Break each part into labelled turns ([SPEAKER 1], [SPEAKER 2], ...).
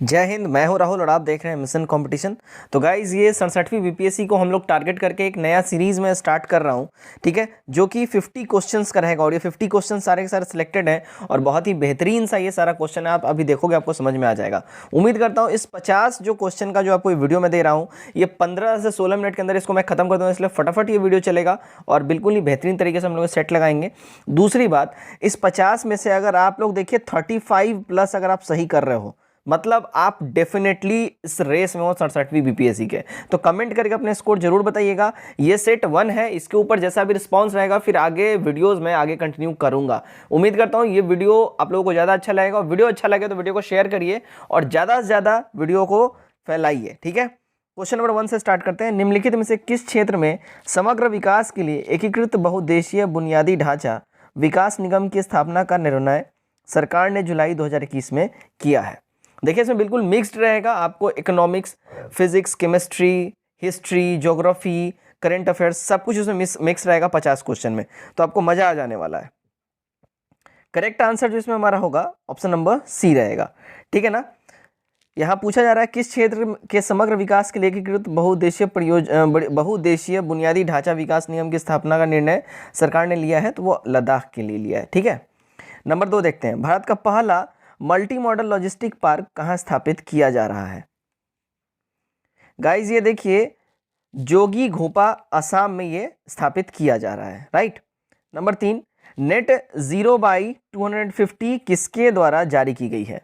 [SPEAKER 1] जय हिंद। मैं हूं राहुल और आप देख रहे हैं मिशन कंपटीशन। तो गाइज ये 67वीं बीपीएससी को हम लोग टारगेट करके एक नया सीरीज़ में स्टार्ट कर रहा हूं, ठीक है, जो कि 50 क्वेश्चंस का रहेगा और ये 50 क्वेश्चन सारे के सारे सिलेक्टेड हैं और बहुत ही बेहतरीन सा ये सारा क्वेश्चन है। आप अभी देखोगे आपको समझ में आ जाएगा। उम्मीद करता हूँ इस 50 जो क्वेश्चन का जो आपको वीडियो में दे रहा हूँ ये 15 से 16 मिनट के अंदर इसको मैं खत्म कर दूँगा, इसलिए फटाफट ये वीडियो चलेगा और बिल्कुल ही बेहतरीन तरीके से हम लोग सेट लगाएंगे। दूसरी बात, इस 50 में से अगर आप लोग देखिए 35 प्लस अगर आप सही कर रहे हो मतलब आप डेफिनेटली इस रेस में हो 67वीं बीपीएससी के। तो कमेंट करके अपने स्कोर जरूर बताइएगा। ये सेट 1 है, इसके ऊपर जैसा भी रिस्पांस रहेगा फिर आगे वीडियोस में आगे कंटिन्यू करूंगा। उम्मीद करता हूं ये वीडियो आप लोगों को ज़्यादा अच्छा लगेगा और वीडियो अच्छा लगे तो वीडियो को शेयर करिए और ज़्यादा से ज़्यादा वीडियो को फैलाइए, ठीक है। क्वेश्चन नंबर 1 से स्टार्ट करते हैं। निम्नलिखित में से किस क्षेत्र में समग्र विकास के लिए एकीकृत बहुउद्देशीय बुनियादी ढांचा विकास निगम की स्थापना का निर्णय सरकार ने जुलाई 2021 में किया है? देखिए इसमें बिल्कुल मिक्स्ड रहेगा। आपको economics, physics, chemistry, history, geography, current affairs सब कुछ उसमें मिक्स रहेगा 50 क्वेश्चन में, तो आपको मजा आ जाने वाला है। करेक्ट आंसर जो इसमें हमारा होगा ऑप्शन नंबर सी रहेगा, ठीक है ना। यहाँ पूछा जा रहा है किस क्षेत्र के समग्र विकास के लिए एकीकृत बहुउद्देशीय बुनियादी ढांचा विकास निगम की स्थापना का निर्णय सरकार ने लिया है, तो वो लद्दाख के लिए लिया है, ठीक है। नंबर 2 देखते हैं। भारत का पहला मल्टी मॉडल लॉजिस्टिक पार्क कहां स्थापित किया जा रहा है? गाइज ये देखिए जोगी घोपा असम में ये स्थापित किया जा रहा है, राइट। नंबर 3, नेट 0/250 किसके द्वारा जारी की गई है?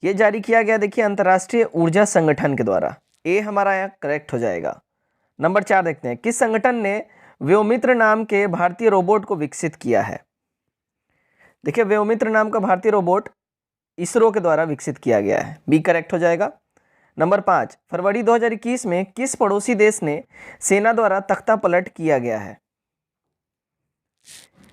[SPEAKER 1] ये जारी किया गया देखिए अंतर्राष्ट्रीय ऊर्जा संगठन के द्वारा। ए हमारा यहाँ करेक्ट हो जाएगा। नंबर 4 देखते हैं। किस संगठन ने व्योमित्र नाम के भारतीय रोबोट को विकसित किया है? देखिए व्योमित्र नाम का भारतीय रोबोट इसरो के द्वारा विकसित किया गया है, बी करेक्ट हो जाएगा। नंबर 5, फरवरी 2021 में किस पड़ोसी देश ने सेना द्वारा तख्ता पलट किया गया है?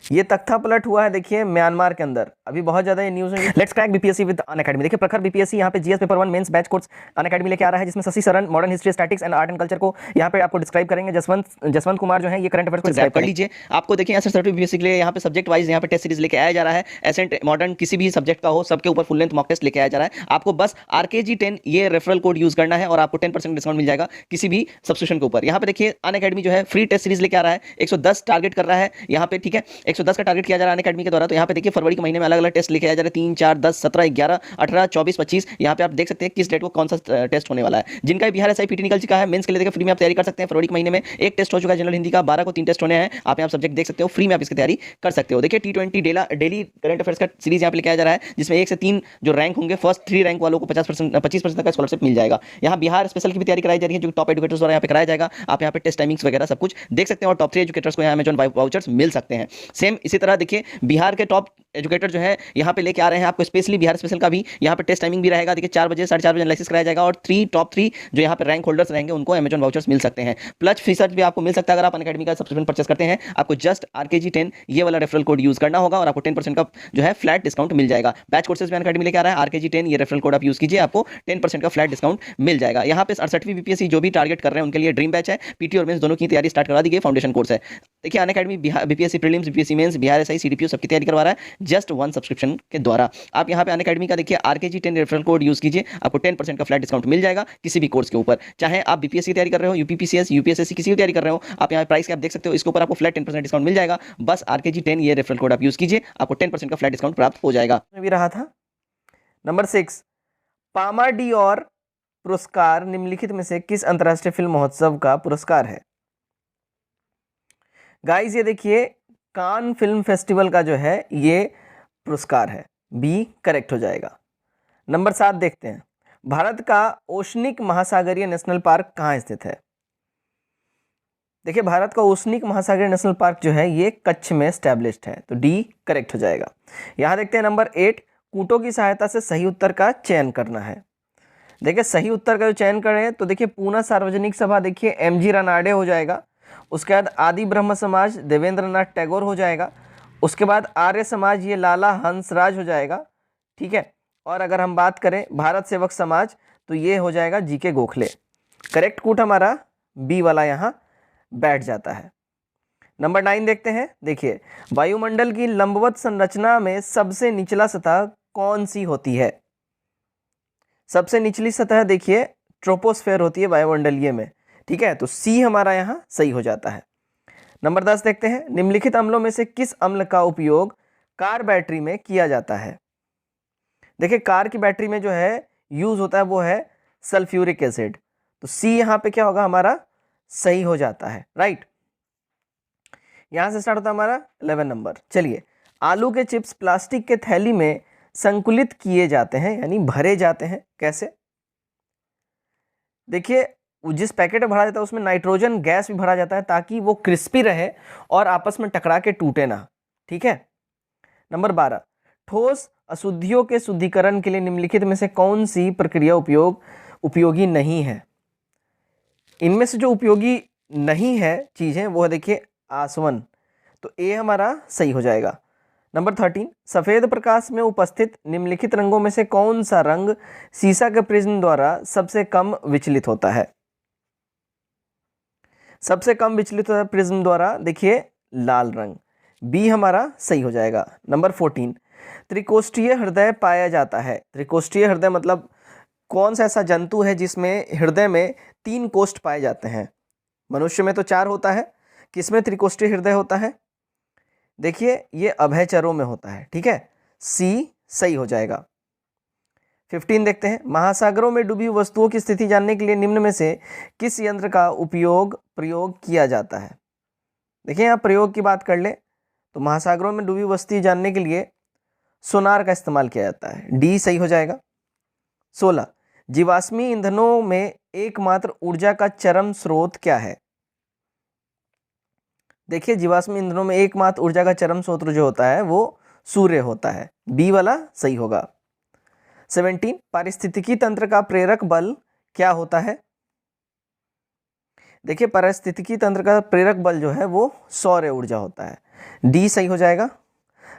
[SPEAKER 1] ये तख्ता पलट हुआ है देखिए म्यांमार के अंदर। अभी बहुत ज्यादा ये न्यूज है। Let's crack BPSC with Unacademy. देखिए प्रखर बीपीएससी यहाँ पे GS paper 1 mains batch course Unacademy लेके आ रहा है, जिसमें Shashi Sharan modern history, statics and art and culture को यहाँ पे आपको डिस्क्राइब करेंगे। जसवंत कुमार जो है ये करंट अफेयर्स को डिस्क्राइब कर लीजिए। आपको देखिए यहाँ से 67वीं बीपीएससी के लिए यहाँ पे सब्जेक्ट वाइज यहाँ पे टेस्ट सीरीज लेके आया जा रहा है। एसेंट मॉडर्न किसी भी सब्जेक्ट का हो सबके ऊपर फुल लेंथ मॉक टेस्ट लेके आया जा रहा है। आपको बस RKG10 ये रेफरल कोड यूज करना है और आपको 10% डिस्काउंट मिल जाएगा किसी भी सब्सक्रिप्शन के ऊपर। यहाँ पे देखिए अनअकैडमी जो है फ्री टेस्ट सीरीज लेके आ रहा है, 110 टारगेट कर रहा है यहाँ पे, ठीक है। 110 का टारगेट किया जा रहा है अनअकैडमी के द्वारा। तो यहाँ पे देखिए फरवरी के महीने में अलग अलग टेस्ट लेके आया जा रहा है, 3, 4, 10, 17, 11, 18, 24, 25। यहाँ पे आप देख सकते हैं किस डेट को कौन सा टेस्ट होने वाला है। जिनका बिहार SIPT निकल चुका है मेंस के लिए देखिए फ्री में आप तैयारी कर सकते हैं। फरवरी के महीने में एक टेस्ट हो चुका है जनरल हिंदी का, 12 को 3 टेस्ट होने हैं। आप यहाँ सब्जेक्ट देख सकते हो, फ्री में आप इसकी तैयारी कर सकते हो। देखिए T20 डेली करंट अफेयर्स का सीरीज यहाँ पे लेके आया जा रहा है, जिसमें 1 से 3 जो रैंक होंगे फर्स्ट 3 रैंक वालों को 25% तक का स्कॉलरशिप मिल जाएगा। यहाँ बिहार स्पेशल की भी तैयारी कराई जा रही है, जो टॉप एजुकेटर्स द्वारा यहाँ पे कराया जाएगा। आप यहाँ पे टेस्ट टाइमिंग्स वगैरह सब कुछ देख सकते हैं और टॉप 3 एजुकेटर्स को यहाँ अमेजॉन वाउचर्स मिल सकते हैं। सेम इसी तरह देखिए बिहार के टॉप एजुकेटर जो है यहाँ पे लेके आ रहे हैं आपको स्पेशली बिहार स्पेशल का भी यहाँ पे टेस्ट टाइमिंग भी रहेगा। देखिए 4 बजे 4:30 बजे एनालिसिस कराया जाएगा और टॉप 3 जो यहाँ पे रैंक होल्डर्स रहेंगे उनको अमेजॉन वाउचर्स मिल सकते हैं। प्लस फीसर्च भी आपको मिल सकता है अगर आप अनअकैडमी का सब्सक्रिप्शन परचेस करते हैं। आपको जस्ट RKG10 ये वाला रेफरल कोड यूज करना होगा और आपको 10% का जो है फ्लैट डिस्काउंट मिल जाएगा। बैच कोर्सेज में अनअकैडमी लेके आ रहा है, RKG10 ये रेफरल कोड आप यूज कीजिए, आपको 10% का फ्लैट डिस्काउंट मिल जाएगा। यहाँ पे 68वीं बीपीएससी जो भी टारगेट कर रहे हैं उनके लिए ड्रीम बैच है। PT और मेंस दोनों की तैयारी स्टार्ट करा दी गई, फाउंडेशन कोर्स है। देखिए Unacademy BPSC prelims, BPSC mains, Bihar SI CDPO सबकी तैयारी करवा रहा है जस्ट 1 सब्सक्रिप्शन के द्वारा। आप यहाँ पे अनअकैडमी का देखिए RKG10 रेफरल कोड यूज कीजिए, आपको 10% का फ्लैट डिस्काउंट मिल जाएगा किसी भी कोर्स के ऊपर। चाहे आप BPSC की तैयारी कर रहे हो, UPPCS, UPSSC किसी की तैयारी कर रहे हो, आप यहाँ प्राइस आप देख सकते हो, इसके ऊपर आपको फ्लैट 10% डिस्काउंट मिल जाएगा। बस RKG10 ये रेफरल कोड आप यूज कीजिए, आपको 10% का फ्लैट डिस्काउंट प्राप्त हो जाएगा। भी रहा था नंबर 6, पामा डियोर पुरस्कार निम्नलिखित में से किस अंतर्राष्ट्रीय फिल्म महोत्सव का पुरस्कार है? गाइस ये देखिए कान फिल्म फेस्टिवल का जो है ये पुरस्कार है, बी करेक्ट हो जाएगा। नंबर 7 देखते हैं। भारत का ओशनिक महासागरीय नेशनल पार्क कहाँ स्थित है? देखिए भारत का ओशनिक महासागरीय नेशनल पार्क जो है ये कच्छ में स्टैब्लिश्ड है, तो डी करेक्ट हो जाएगा। यहाँ देखते हैं नंबर 8, कूटों की सहायता से सही उत्तर का चयन करना है। देखिए सही उत्तर का जो चयन करें तो देखिए पूना सार्वजनिक सभा देखिए MG रानाडे हो जाएगा। उसके बाद आदि ब्रह्म समाज देवेंद्रनाथ टैगोर हो जाएगा। उसके बाद आर्य समाज ये लाला हंसराज हो जाएगा, ठीक है। और अगर हम बात करें भारत सेवक समाज तो ये हो जाएगा GK गोखले। करेक्ट कूट हमारा बी वाला यहाँ बैठ जाता है। नंबर 9 देखते हैं। देखिए वायुमंडल की लंबवत संरचना में सबसे निचला सतह कौन सी होती है? सबसे निचली सतह देखिए ट्रोपोस्फेयर होती है वायुमंडलीय में, ठीक है, तो सी हमारा यहाँ सही हो जाता है। नंबर 10 देखते हैं, निम्नलिखित अम्लों में से किस अम्ल का उपयोग कार बैटरी में किया जाता है। देखिए कार की बैटरी में जो है यूज होता है वो है सल्फ्यूरिक एसिड, तो सी यहाँ पे क्या होगा हमारा सही हो जाता है, राइट। यहां से स्टार्ट होता है हमारा 11 नंबर। चलिए, आलू के चिप्स प्लास्टिक के थैली में संकुलित किए जाते हैं यानी भरे जाते हैं, कैसे। देखिए जिस पैकेट में भरा जाता है उसमें नाइट्रोजन गैस भी भरा जाता है ताकि वो क्रिस्पी रहे और आपस में टकरा के टूटे ना, ठीक है। नंबर 12, ठोस अशुद्धियों के शुद्धिकरण के लिए निम्नलिखित में से कौन सी प्रक्रिया उपयोगी नहीं है। इनमें से जो उपयोगी नहीं है चीजें वो है देखिए आसवन, तो ए हमारा सही हो जाएगा। नंबर 13, सफेद प्रकाश में उपस्थित निम्नलिखित रंगों में से कौन सा रंग सीसा के प्रिज्म द्वारा सबसे कम विचलित होता है। सबसे कम विचलित होता है प्रिज्म द्वारा, देखिए लाल रंग, बी हमारा सही हो जाएगा। नंबर 14, त्रिकोष्ठीय हृदय पाया जाता है। त्रिकोष्ठीय हृदय मतलब कौन सा ऐसा जंतु है जिसमें हृदय में 3 कोष्ठ पाए जाते हैं। मनुष्य में तो 4 होता है, किसमें त्रिकोष्ठीय हृदय होता है, देखिए ये अभयचरों में होता है, ठीक है, सी सही हो जाएगा। 15 देखते हैं, महासागरों में डूबी वस्तुओं की स्थिति जानने के लिए निम्न में से किस यंत्र का प्रयोग किया जाता है। देखिए यहाँ प्रयोग की बात कर ले तो महासागरों में डूबी वस्तु जानने के लिए सोनार का इस्तेमाल किया जाता है, डी सही हो जाएगा। 16, जीवाश्मी ईंधनों में एकमात्र ऊर्जा का चरम स्रोत क्या है। देखिए जीवाश्मी ईंधनों में एकमात्र ऊर्जा का चरम स्रोत जो होता है वो सूर्य होता है, बी वाला सही होगा। 17, पारिस्थितिकी तंत्र का प्रेरक बल क्या होता है। देखिए पारिस्थितिकी तंत्र का प्रेरक बल जो है वो सौर ऊर्जा होता है, डी सही हो जाएगा।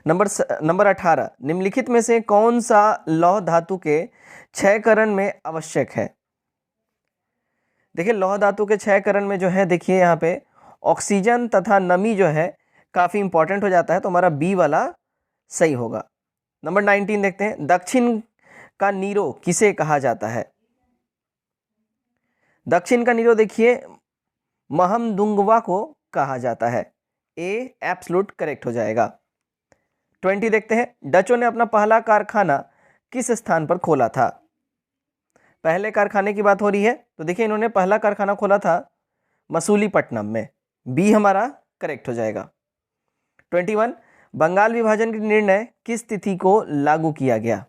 [SPEAKER 1] नंबर 18, निम्नलिखित में से कौन सा लौह धातु के क्षयकरण में आवश्यक है। देखिए लौह धातु के क्षयकरण में जो है देखिए यहाँ पे ऑक्सीजन तथा नमी जो है काफी इंपॉर्टेंट हो जाता है, तो हमारा बी वाला सही होगा। नंबर 19 देखते हैं, दक्षिण का नीरो किसे कहा जाता है। दक्षिण का नीरो देखिए महमदुंगवा को कहा जाता है, ए एब्सोल्यूट करेक्ट हो जाएगा। 20 देखते हैं, डचों ने अपना पहला कारखाना किस स्थान पर खोला था। पहले कारखाने की बात हो रही है तो देखिए इन्होंने पहला कारखाना खोला था मसूलीपट्टनम में, बी हमारा करेक्ट हो जाएगा। 21, बंगाल विभाजन के निर्णय किस तिथि को लागू किया गया।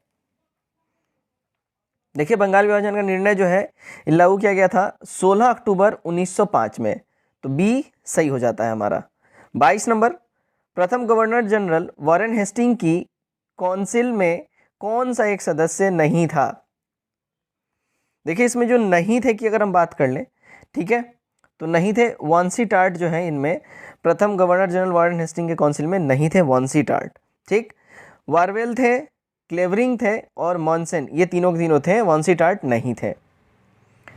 [SPEAKER 1] देखिए बंगाल विभाजन का निर्णय जो है लागू किया गया था 16 अक्टूबर 1905 में, तो बी सही हो जाता है हमारा। 22 नंबर, प्रथम गवर्नर जनरल वॉरेन हेस्टिंग की काउंसिल में कौन सा एक सदस्य नहीं था। देखिए इसमें जो नहीं थे की अगर हम बात कर लें, ठीक है, तो नहीं थे वानसीटार्ट जो है, इनमें प्रथम गवर्नर जनरल वॉरेन हेस्टिंग के काउंसिल में नहीं थे वानसीटार्ट, ठीक। वारवेल थे, क्लेवरिंग थे और मॉनसन, ये तीनों के तीनों थे, वानसीटार्ट नहीं थे।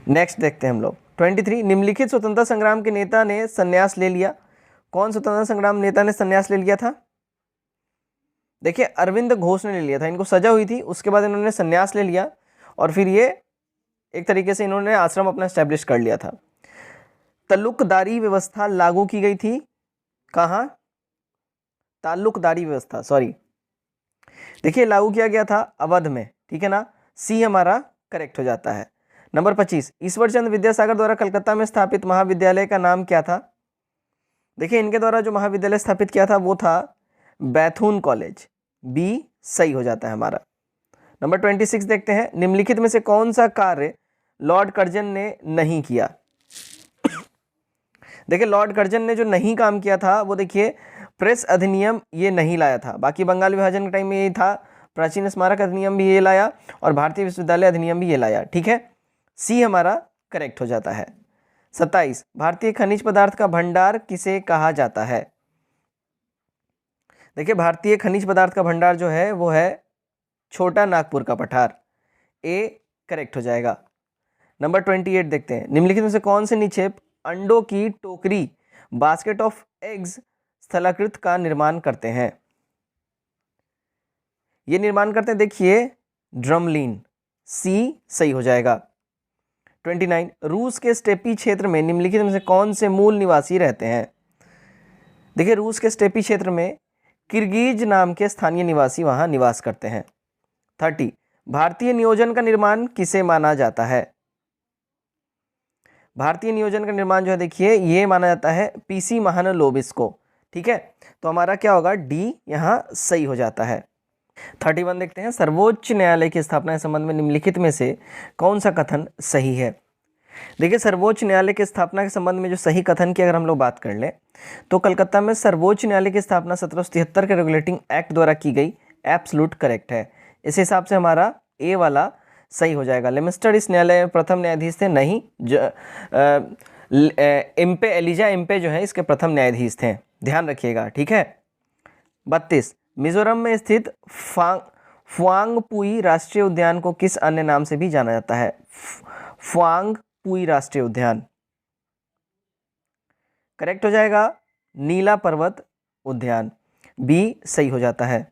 [SPEAKER 1] नेक्स्ट देखते हैं हम लोग 23, निम्नलिखित स्वतंत्रता संग्राम के नेता ने संन्यास ले लिया। कौन स्वतंत्रता संग्राम नेता ने संन्यास ले लिया था। देखिए अरविंद घोष ने ले लिया था, इनको सजा हुई थी, उसके बाद इन्होंने संन्यास ले लिया और फिर ये एक तरीके से इन्होंने आश्रम अपना एस्टेब्लिश कर लिया था। ताल्लुकदारी व्यवस्था लागू की गई थी कहाँ, ताल्लुकदारी व्यवस्था सॉरी, देखिए लागू किया गया था अवध में, ठीक है ना, सी हमारा करेक्ट हो जाता है। नंबर 25, ईश्वरचंद विद्यासागर द्वारा कलकत्ता में स्थापित महाविद्यालय का नाम क्या था। देखिए इनके द्वारा जो महाविद्यालय स्थापित किया था वो था बैथून कॉलेज, बी सही हो जाता है हमारा। नंबर 26 देखते हैं, निम्नलिखित में से कौन सा कार्य लॉर्ड कर्जन ने नहीं किया। देखिए लॉर्ड कर्जन ने जो नहीं काम किया था वो देखिए प्रेस अधिनियम ये नहीं लाया था, बाकी बंगाल विभाजन के टाइम में ये था, प्राचीन स्मारक अधिनियम भी ये लाया और भारतीय विश्वविद्यालय अधिनियम भी ये लाया, ठीक है, सी हमारा करेक्ट हो जाता है। 27, भारतीय खनिज पदार्थ का भंडार किसे कहा जाता है। देखिए भारतीय खनिज पदार्थ का भंडार जो है वो है छोटा नागपुर का पठार, ए करेक्ट हो जाएगा। नंबर 28 देखते हैं, निम्नलिखित में से कौन से निक्षेप अंडों की टोकरी बास्केट ऑफ एग्स स्थलाकृत का निर्माण करते हैं। ये निर्माण करते हैं देखिए ड्रमलिन, सी सही हो जाएगा। 29 रूस के स्टेपी क्षेत्र में निम्नलिखित में से कौन से मूल निवासी रहते हैं? देखिए रूस के स्टेपी क्षेत्र में किर्गिज नाम के स्थानीय निवासी वहां निवास करते हैं। 30 भारतीय नियोजन का निर्माण किसे माना जाता है? भारतीय नियोजन का निर्माण जो है देखिए ये माना जाता है पीसी महालनोबिस को। ठीक है, तो हमारा क्या होगा, डी यहाँ सही हो जाता है। 31 देखते हैं, सर्वोच्च न्यायालय की स्थापना के संबंध में निम्नलिखित में से कौन सा कथन सही है? देखिए सर्वोच्च न्यायालय की स्थापना के संबंध में जो सही कथन की अगर हम लोग बात कर लें तो कलकत्ता में सर्वोच्च न्यायालय की स्थापना 1773 के रेगुलेटिंग एक्ट द्वारा की गई, एब्सोल्यूट करेक्ट है। इस हिसाब से हमारा ए वाला सही हो जाएगा। लेमिस्टर इस न्यायालय में प्रथम न्यायाधीश थे, नहीं इम्पे एलिजा इम्पे जो है इसके प्रथम न्यायाधीश थे, ध्यान रखिएगा। ठीक है। 32 मिजोरम में स्थित फुआंगपुई राष्ट्रीय उद्यान को किस अन्य नाम से भी जाना जाता है? फुआंगपुई राष्ट्रीय उद्यान करेक्ट हो जाएगा, नीला पर्वत उद्यान, बी सही हो जाता है।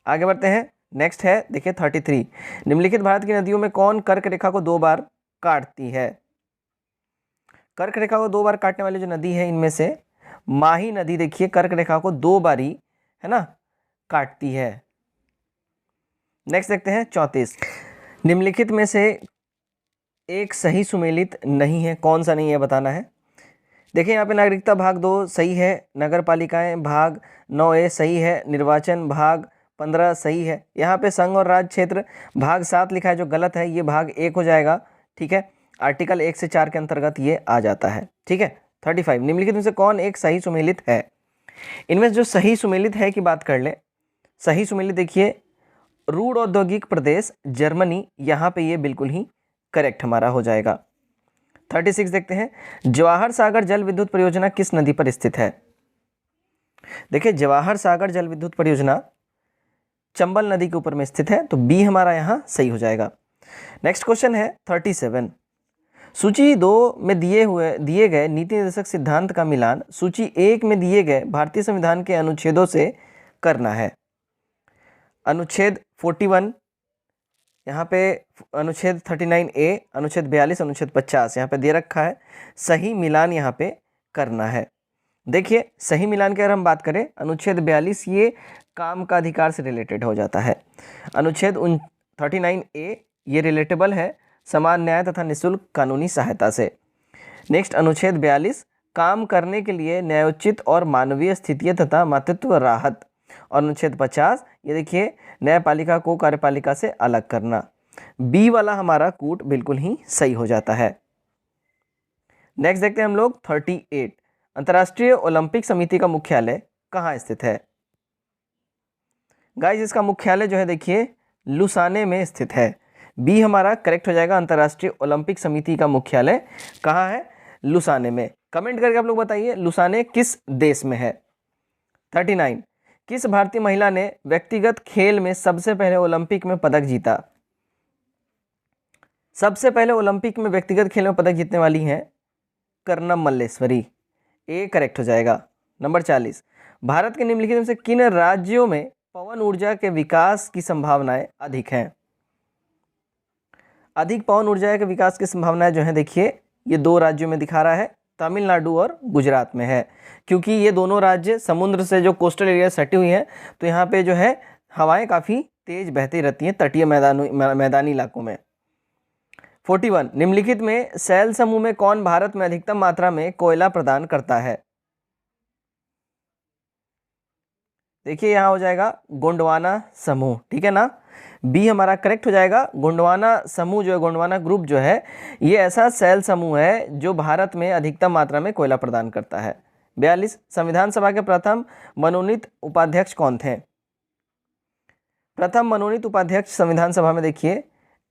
[SPEAKER 1] आगे बढ़ते हैं, नेक्स्ट है देखिए 33 निम्नलिखित भारत की नदियों में कौन कर्क रेखा को 2 बार काटती है? कर्क रेखा को 2 बार काटने वाली जो नदी है इनमें से माही नदी देखिए कर्क रेखा को 2 बारी है ना काटती है। नेक्स्ट देखते हैं 34 निम्नलिखित में से एक सही सुमेलित नहीं है, कौन सा नहीं है बताना है। देखिए यहाँ पे नागरिकता भाग 2 सही है, नगर पालिकाएं भाग 9A सही है, निर्वाचन भाग 15 सही है। यहाँ पे संघ और राज्य क्षेत्र भाग 7 लिखा है जो गलत है, ये भाग 1 हो जाएगा। ठीक है, आर्टिकल 1 से 4 के अंतर्गत ये आ जाता है। ठीक है। 35 निम्नलिखित में से कौन एक सही सुमेलित है? इनमें जो सही सुमेलित है की बात कर ले, सही सुमेलित देखिए रूड औद्योगिक प्रदेश जर्मनी, यहाँ पे ये बिल्कुल ही करेक्ट हमारा हो जाएगा। 36 देखते हैं, जवाहर सागर जल विद्युत परियोजना किस नदी पर स्थित है? देखिए जवाहर सागर जल विद्युत परियोजना चंबल नदी के ऊपर में स्थित है, तो बी हमारा यहाँ सही हो जाएगा। नेक्स्ट क्वेश्चन है 37 सूची 2 में दिए गए नीति निर्देशक सिद्धांत का मिलान सूची 1 में दिए गए भारतीय संविधान के अनुच्छेदों से करना है। अनुच्छेद 41, यहाँ पे अनुच्छेद 39A, अनुच्छेद 42, अनुच्छेद 50 यहाँ पे दे रखा है, सही मिलान यहाँ पे करना है। देखिए सही मिलान की अगर हम बात करें, अनुच्छेद 42 ये काम का अधिकार से रिलेटेड हो जाता है। अनुच्छेद 39A ये रिलेटेबल है समान न्याय तथा निःशुल्क कानूनी सहायता से। नेक्स्ट अनुच्छेद 42 काम करने के लिए न्यायोचित और मानवीय स्थितियाँ तथा मातृत्व राहत। और अनुच्छेद 50 ये देखिए न्यायपालिका को कार्यपालिका से अलग करना। बी वाला हमारा कूट बिल्कुल ही सही हो जाता है। नेक्स्ट देखते हैं हम लोग 38 अंतर्राष्ट्रीय ओलंपिक समिति का मुख्यालय कहाँ स्थित है? गाइस इसका मुख्यालय जो है देखिए लुसाने में स्थित है, बी हमारा करेक्ट हो जाएगा। अंतर्राष्ट्रीय ओलंपिक समिति का मुख्यालय कहाँ है? लुसाने में। कमेंट करके आप लोग बताइए लुसाने किस देश में है। 39 किस भारतीय महिला ने व्यक्तिगत खेल में सबसे पहले ओलंपिक में पदक जीता? सबसे पहले ओलंपिक में व्यक्तिगत खेल में पदक जीतने वाली हैं कर्णम मल्लेश्वरी, ए करेक्ट हो जाएगा। नंबर 40 भारत के निम्नलिखित में से किन राज्यों में पवन ऊर्जा के विकास की संभावनाएं अधिक हैं? अधिक पवन ऊर्जा के विकास की संभावनाएं जो है देखिए ये 2 राज्यों में दिखा रहा है, तमिलनाडु और गुजरात में है, क्योंकि ये दोनों राज्य समुद्र से जो कोस्टल एरिया सटी हुई हैं, तो यहाँ पे जो है हवाएं काफ़ी तेज बहती रहती हैं तटीय मैदानी इलाकों में। 41 निम्नलिखित में सेल समूह में कौन भारत में अधिकतम मात्रा में कोयला प्रदान करता है? देखिए यहाँ हो जाएगा गोंडवाना समूह, ठीक है ना, बी हमारा करेक्ट हो जाएगा। गोंडवाना समूह जो है, गोंडवाना ग्रुप जो है, ये ऐसा सेल समूह है जो भारत में अधिकतम मात्रा में कोयला प्रदान करता है। 42 संविधान सभा के प्रथम मनोनीत उपाध्यक्ष कौन थे? प्रथम मनोनीत उपाध्यक्ष संविधान सभा में देखिए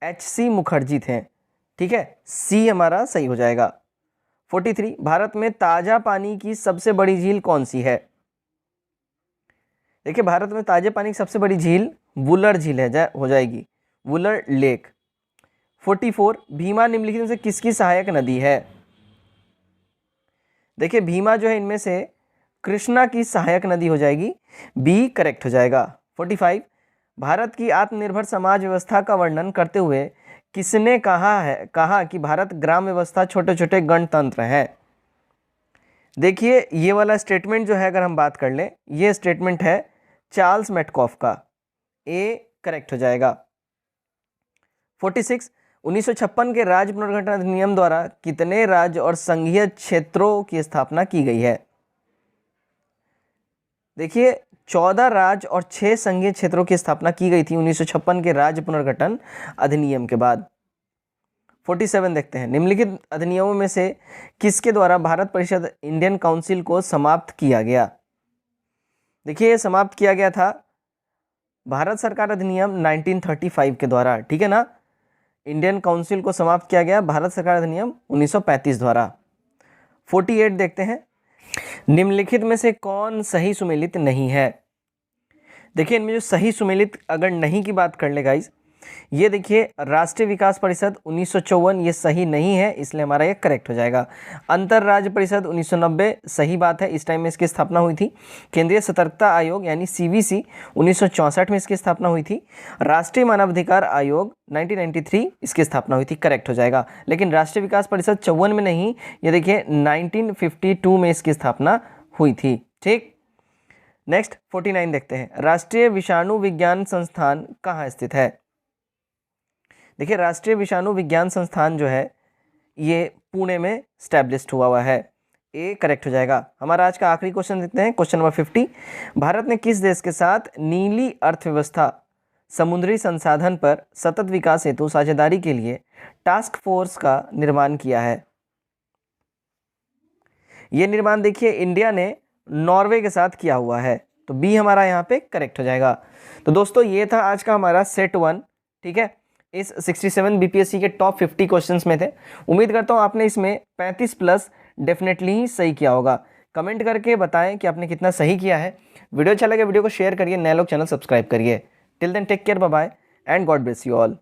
[SPEAKER 1] HC मुखर्जी थे, ठीक है, सी हमारा सही हो जाएगा। 43 भारत में ताजा पानी की सबसे बड़ी झील कौन सी है? देखिए भारत में ताजे पानी की सबसे बड़ी झील वुलर झील है, हो जाएगी वुलर लेक। 44 भीमा निम्नलिखित में से किसकी सहायक नदी है? देखिए भीमा जो है इनमें से कृष्णा की सहायक नदी हो जाएगी, बी करेक्ट हो जाएगा। 45 भारत की आत्मनिर्भर समाज व्यवस्था का वर्णन करते हुए किसने कहा कि भारत ग्राम व्यवस्था छोटे छोटे गणतंत्र है। देखिए ये वाला स्टेटमेंट जो है अगर हम बात कर लें, ये स्टेटमेंट है चार्ल्स मेटकॉफ का, ए करेक्ट हो जाएगा। 46 1956 के राज्य पुनर्गठन अधिनियम द्वारा कितने राज्य और संघीय क्षेत्रों की स्थापना की गई है। देखिए 14 राज्य और 6 संघीय क्षेत्रों की स्थापना की गई थी 1956 के राज्य पुनर्गठन अधिनियम के बाद। 47 देखते हैं, निम्नलिखित अधिनियमों में से किसके द्वारा भारत परिषद इंडियन काउंसिल को समाप्त किया गया। देखिए ये समाप्त किया गया था भारत सरकार अधिनियम 1935 के द्वारा, ठीक है ना। इंडियन काउंसिल को समाप्त किया गया भारत सरकार अधिनियम 1935 द्वारा। 48 देखते हैं, निम्नलिखित में से कौन सही सुमेलित नहीं है। देखिए इनमें जो सही सुमेलित अगर नहीं की बात कर ले गाइस, ये देखिए राष्ट्रीय विकास परिषद 1954 ये सही नहीं है, इसलिए हमारा ये करेक्ट हो जाएगा। अंतर राज्य परिषद 1990 सही बात है, इस टाइम में इसकी स्थापना हुई थी। केंद्रीय सतर्कता आयोग यानी CVC 1964 में इसकी स्थापना हुई थी। राष्ट्रीय मानवाधिकार आयोग 1993 इसकी स्थापना हुई थी, करेक्ट हो जाएगा। लेकिन राष्ट्रीय विकास परिषद 54 में नहीं, ये देखिए 1952 में इसकी स्थापना हुई थी, ठीक। नेक्स्ट 49 देखते हैं, राष्ट्रीय विषाणु विज्ञान संस्थान कहाँ स्थित है। देखिए राष्ट्रीय विषाणु विज्ञान संस्थान जो है ये पुणे में स्टैब्लिश्ड हुआ है, ए करेक्ट हो जाएगा। हमारा आज का आखिरी क्वेश्चन देखते हैं, क्वेश्चन नंबर 50। भारत ने किस देश के साथ नीली अर्थव्यवस्था समुद्री संसाधन पर सतत विकास हेतु साझेदारी के लिए टास्क फोर्स का निर्माण किया है। ये निर्माण देखिए इंडिया ने नॉर्वे के साथ किया हुआ है, तो बी हमारा यहाँ पे करेक्ट हो जाएगा। तो दोस्तों ये था आज का हमारा सेट 1, ठीक है, इस 67 BPSC के टॉप 50 क्वेश्चंस में थे। उम्मीद करता हूँ आपने इसमें 35 प्लस डेफिनेटली ही सही किया होगा। कमेंट करके बताएं कि आपने कितना सही किया है। वीडियो अच्छा लगे वीडियो को शेयर करिए, नए लोग चैनल सब्सक्राइब करिए। Till then take care, bye bye and God bless you all.